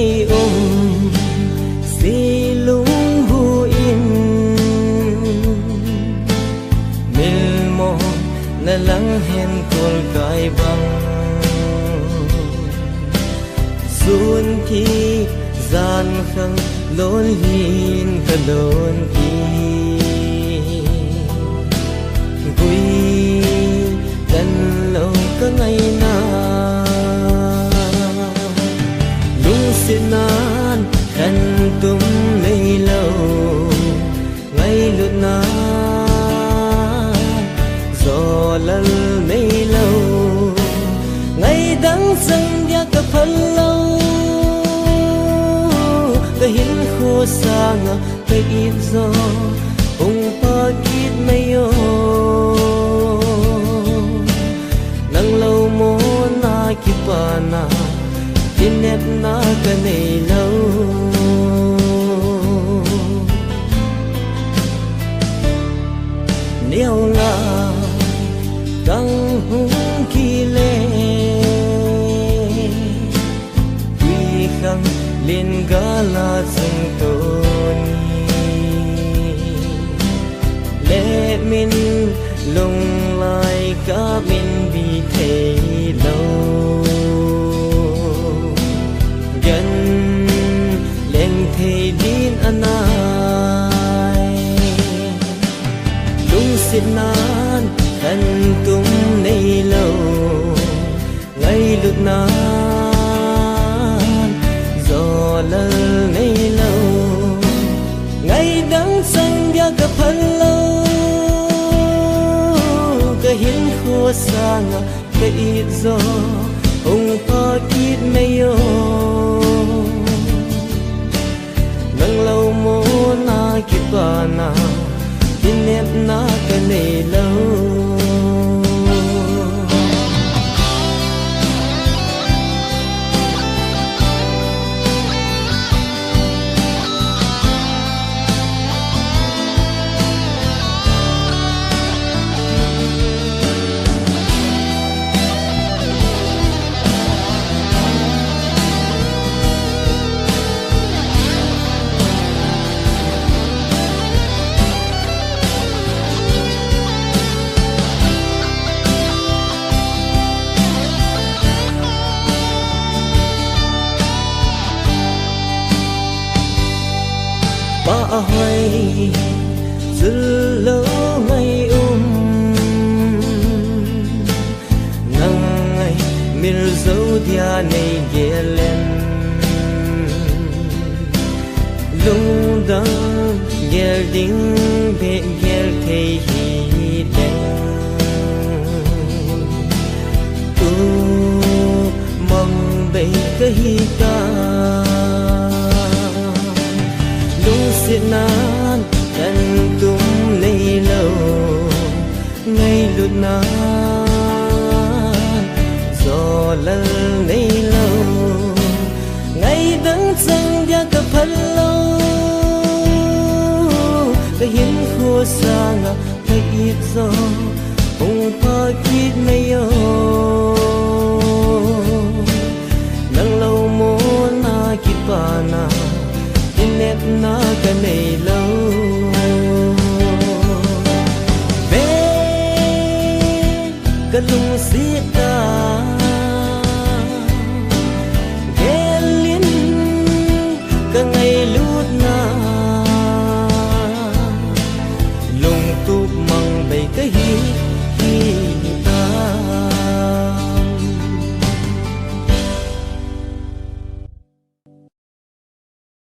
ngày xì lung hu in mil mo na lang hen kol kai bang sun ki gian khang lon hin ka lon ki guiกันlâu ka ngày na lung sin nan kan tum nei lâu ngày lut na gió lal nei lâu ngày đắng sang dia ka phal lâu ka hin kho sang ka ít gió ung pa kit mai yo nang lâu mo na ki pa na kinep na ka nei lâu neo la căng hung ki le quy khang lên gala sung tôn lệ min lung lai cả min bị thấy lâu gần lên thấy din anai lung xin nan thân tung nay lâu ngày lúc nan gió lal nay lâu ngày đắng sang dia ka phal lâu ka hin kho sang ka ít gió ung pa kit mai yo nang lâu mo na ki pa na kinep na ka nei lâu ba hoài dư lâu ngày nang ngày mil dấu dia này ghé lên lung đắng ghé đinh bẹ ghé thấy hi đen tu mong bay cái hi ta xin nan kan tum nei lâu ngày lut na gió lal nei lâu ngày đắng sang dia ka phal lâu ka hin kho sang ka ít gió